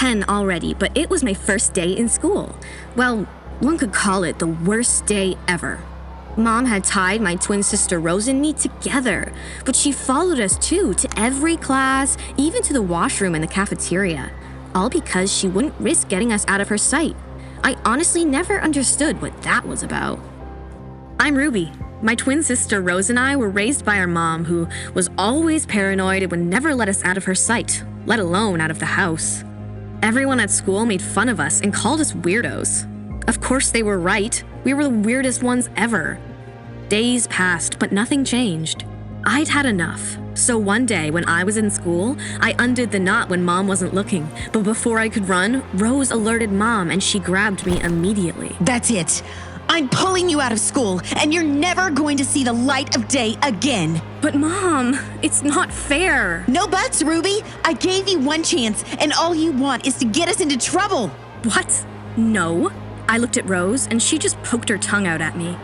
10 already, but it was my first day in school. Well, one could call it the worst day ever. Mom had tied my twin sister Rose and me together, but she followed us too, to every class, even to the washroom and the cafeteria, all because she wouldn't risk getting us out of her sight. I honestly never understood what that was about. I'm Ruby. My twin sister Rose and I were raised by our mom, who was always paranoid and would never let us out of her sight, let alone out of the house. Everyone at school made fun of us and called us weirdos. Of course they were right. We were the weirdest ones ever. Days passed, but nothing changed. I'd had enough. So one day when I was in school, I undid the knot when Mom wasn't looking. But before I could run, Rose alerted Mom and she grabbed me immediately. That's it. I'm pulling you out of school, and you're never going to see the light of day again. But Mom, it's not fair. No buts, Ruby. I gave you one chance, and all you want is to get us into trouble. What? No. I looked at Rose, and she just poked her tongue out at me.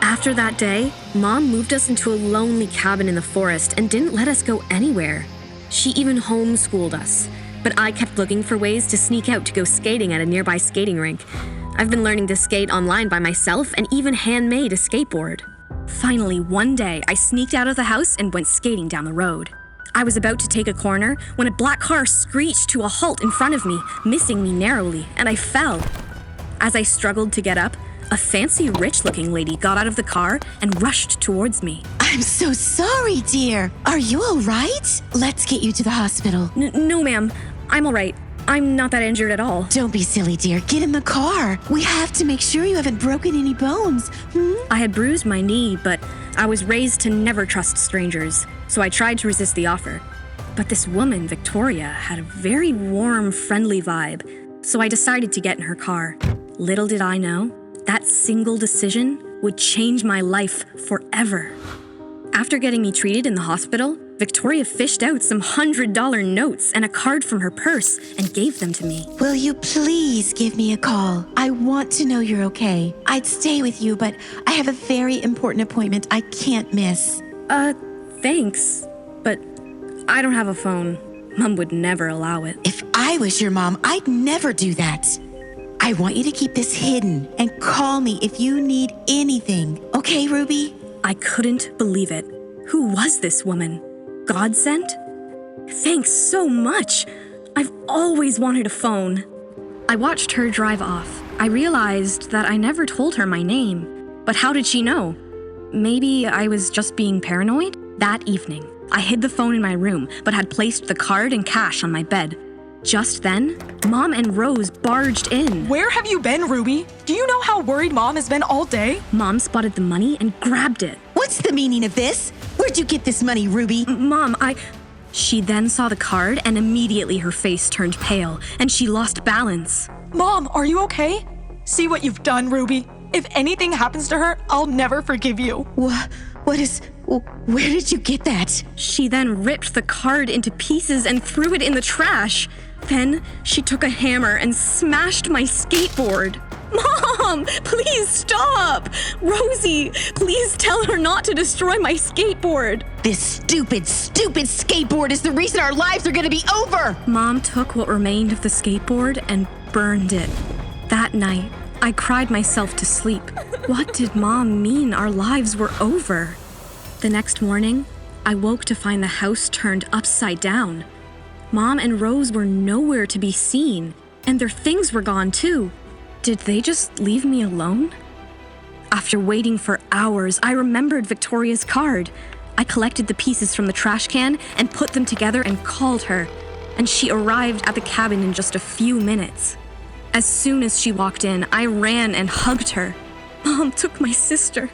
After that day, Mom moved us into a lonely cabin in the forest and didn't let us go anywhere. She even homeschooled us. But I kept looking for ways to sneak out to go skating at a nearby skating rink. I've been learning to skate online by myself and even handmade a skateboard. Finally, one day, I sneaked out of the house and went skating down the road. I was about to take a corner when a black car screeched to a halt in front of me, missing me narrowly, and I fell. As I struggled to get up, a fancy, rich-looking lady got out of the car and rushed towards me. I'm so sorry, dear. Are you all right? Let's get you to the hospital. No, ma'am. I'm all right. I'm not that injured at all. Don't be silly, dear. Get in the car. We have to make sure you haven't broken any bones. I had bruised my knee, but I was raised to never trust strangers, so I tried to resist the offer. But this woman, Victoria, had a very warm, friendly vibe, so I decided to get in her car. Little did I know, that single decision would change my life forever. After getting me treated in the hospital, Victoria fished out some $100 notes and a card from her purse and gave them to me. Will you please give me a call? I want to know you're okay. I'd stay with you, but I have a very important appointment I can't miss. Thanks, but I don't have a phone. Mom would never allow it. If I was your mom, I'd never do that. I want you to keep this hidden and call me if you need anything. Okay, Ruby? I couldn't believe it. Who was this woman? God sent? Thanks so much. I've always wanted a phone. I watched her drive off. I realized that I never told her my name. But how did she know? Maybe I was just being paranoid? That evening, I hid the phone in my room, but had placed the card and cash on my bed. Just then, Mom and Rose barged in. Where have you been, Ruby? Do you know how worried Mom has been all day? Mom spotted the money and grabbed it. What's the meaning of this? Where'd you get this money, Ruby? Mom, She then saw the card and immediately her face turned pale and she lost balance. Mom, are you okay? See what you've done, Ruby. If anything happens to her, I'll never forgive you. Where did you get that? She then ripped the card into pieces and threw it in the trash. Then she took a hammer and smashed my skateboard. Mom, please stop! Rosie, please tell her not to destroy my skateboard. This stupid skateboard is the reason our lives are gonna be over! Mom took what remained of the skateboard and burned it. That night, I cried myself to sleep. What did Mom mean our lives were over? The next morning, I woke to find the house turned upside down. Mom and Rose were nowhere to be seen, and their things were gone too. Did they just leave me alone? After waiting for hours, I remembered Victoria's card. I collected the pieces from the trash can and put them together and called her, and she arrived at the cabin in just a few minutes. As soon as she walked in, I ran and hugged her. Mom took my sister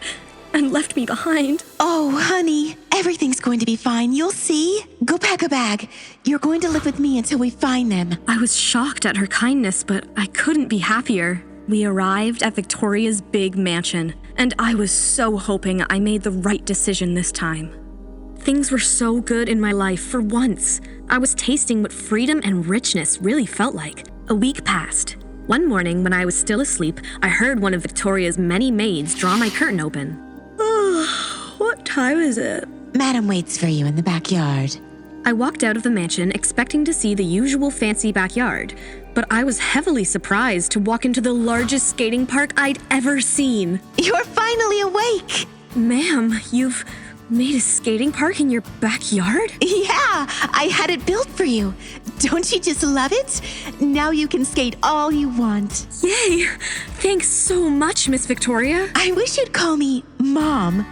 and left me behind. Oh, honey, everything's going to be fine. You'll see. Go pack a bag. You're going to live with me until we find them. I was shocked at her kindness, but I couldn't be happier. We arrived at Victoria's big mansion, and I was so hoping I made the right decision this time. Things were so good in my life for once. I was tasting what freedom and richness really felt like. A week passed. One morning, when I was still asleep, I heard one of Victoria's many maids draw my curtain open. What time is it? Madam waits for you in the backyard. I walked out of the mansion expecting to see the usual fancy backyard, but I was heavily surprised to walk into the largest skating park I'd ever seen. You're finally awake. Ma'am, you've made a skating park in your backyard? Yeah, I had it built for you. Don't you just love it? Now you can skate all you want. Yay! Thanks so much, Miss Victoria. I wish you'd call me Mom.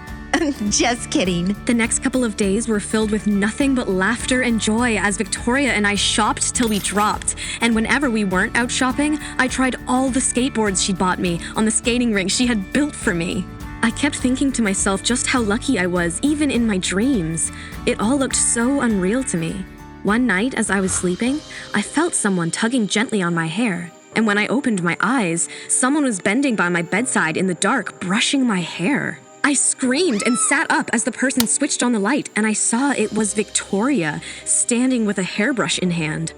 Just kidding. The next couple of days were filled with nothing but laughter and joy as Victoria and I shopped till we dropped. And whenever we weren't out shopping, I tried all the skateboards she'd bought me on the skating rink she had built for me. I kept thinking to myself just how lucky I was, even in my dreams. It all looked so unreal to me. One night, as I was sleeping, I felt someone tugging gently on my hair. And when I opened my eyes, someone was bending by my bedside in the dark, brushing my hair. I screamed and sat up as the person switched on the light, and I saw it was Victoria, standing with a hairbrush in hand.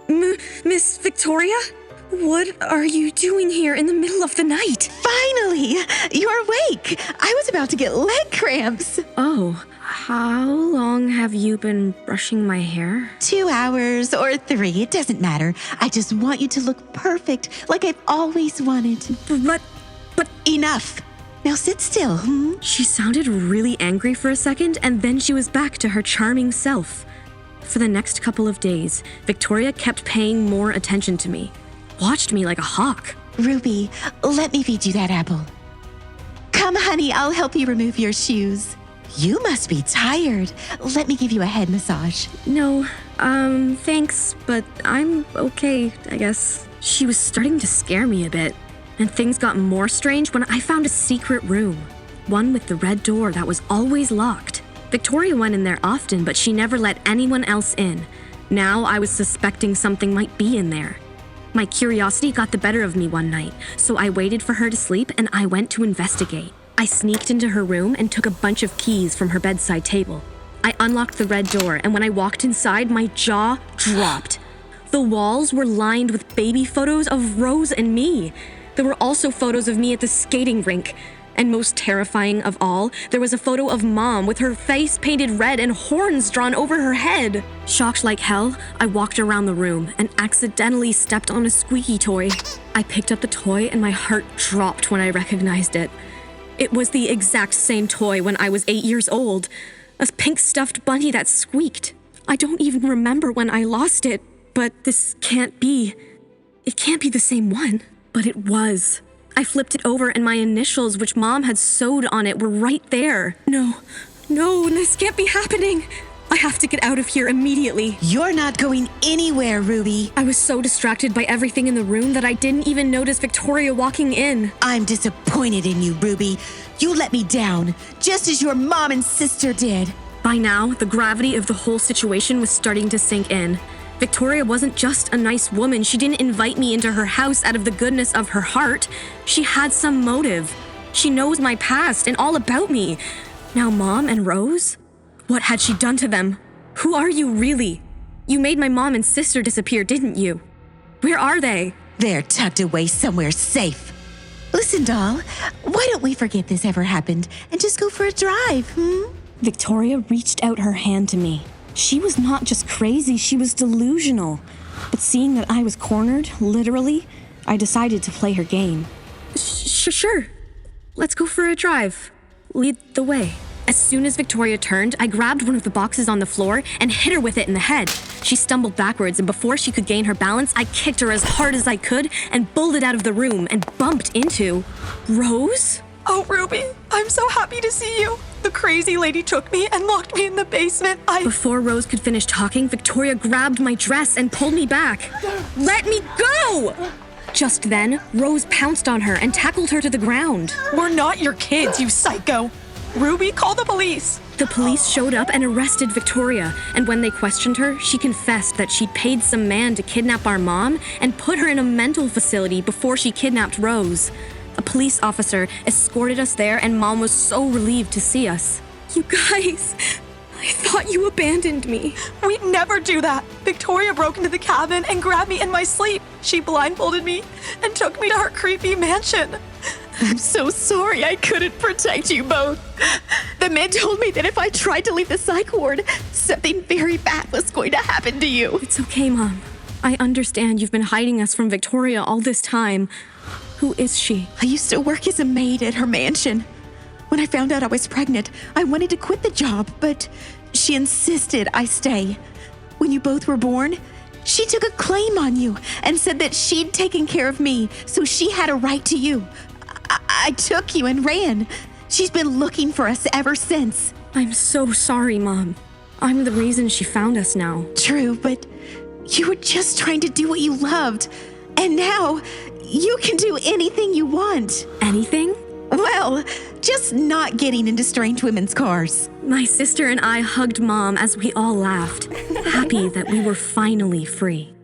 Miss Victoria? What are you doing here in the middle of the night? Finally, you're awake. I was about to get leg cramps. Oh, how long have you been brushing my hair? 2 hours or 3, it doesn't matter. I just want you to look perfect, like I've always wanted. But Enough. Now sit still. She sounded really angry for a second, and then she was back to her charming self. For the next couple of days, Victoria kept paying more attention to me, watched me like a hawk. Ruby, let me feed you that apple. Come, honey, I'll help you remove your shoes. You must be tired. Let me give you a head massage. No, thanks, but I'm okay, I guess. She was starting to scare me a bit, and things got more strange when I found a secret room. One with the red door that was always locked. Victoria went in there often, but she never let anyone else in. Now I was suspecting something might be in there. My curiosity got the better of me one night, so I waited for her to sleep and I went to investigate. I sneaked into her room and took a bunch of keys from her bedside table. I unlocked the red door, and when I walked inside, my jaw dropped. The walls were lined with baby photos of Rose and me. There were also photos of me at the skating rink. And most terrifying of all, there was a photo of Mom with her face painted red and horns drawn over her head. Shocked like hell, I walked around the room and accidentally stepped on a squeaky toy. I picked up the toy and my heart dropped when I recognized it. It was the exact same toy when I was 8 years old. A pink stuffed bunny that squeaked. I don't even remember when I lost it, but this can't be. It can't be the same one. But it was. I flipped it over and my initials, which Mom had sewed on it, were right there. No, this can't be happening. I have to get out of here immediately. You're not going anywhere, Ruby. I was so distracted by everything in the room that I didn't even notice Victoria walking in. I'm disappointed in you, Ruby. You let me down, just as your mom and sister did. By now, the gravity of the whole situation was starting to sink in. Victoria wasn't just a nice woman. She didn't invite me into her house out of the goodness of her heart. She had some motive. She knows my past and all about me. Now Mom and Rose? What had she done to them? Who are you really? You made my mom and sister disappear, didn't you? Where are they? They're tucked away somewhere safe. Listen, doll, why don't we forget this ever happened and just go for a drive, Victoria reached out her hand to me. She was not just crazy, she was delusional. But seeing that I was cornered, literally, I decided to play her game. Sure. Let's go for a drive. Lead the way. As soon as Victoria turned, I grabbed one of the boxes on the floor and hit her with it in the head. She stumbled backwards, and before she could gain her balance, I kicked her as hard as I could and bolted out of the room and bumped into Rose? Oh, Ruby, I'm so happy to see you. The crazy lady took me and locked me in the basement. Before Rose could finish talking, Victoria grabbed my dress and pulled me back. Let me go! Just then, Rose pounced on her and tackled her to the ground. We're not your kids, you psycho. Ruby, call the police. The police showed up and arrested Victoria, and when they questioned her, she confessed that she'd paid some man to kidnap our mom and put her in a mental facility before she kidnapped Rose. A police officer escorted us there, and Mom was so relieved to see us. You guys, I thought you abandoned me. We'd never do that. Victoria broke into the cabin and grabbed me in my sleep. She blindfolded me and took me to her creepy mansion. I'm so sorry I couldn't protect you both. The men told me that if I tried to leave the psych ward, something very bad was going to happen to you. It's okay, Mom. I understand you've been hiding us from Victoria all this time. Who is she? I used to work as a maid at her mansion. When I found out I was pregnant, I wanted to quit the job, but she insisted I stay. When you both were born, she took a claim on you and said that she'd taken care of me, so she had a right to you. I took you and ran. She's been looking for us ever since. I'm so sorry, Mom. I'm the reason she found us now. True, but you were just trying to do what you loved. And now, you can do anything you want. Anything? Well, just not getting into strange women's cars. My sister and I hugged Mom as we all laughed, happy that we were finally free.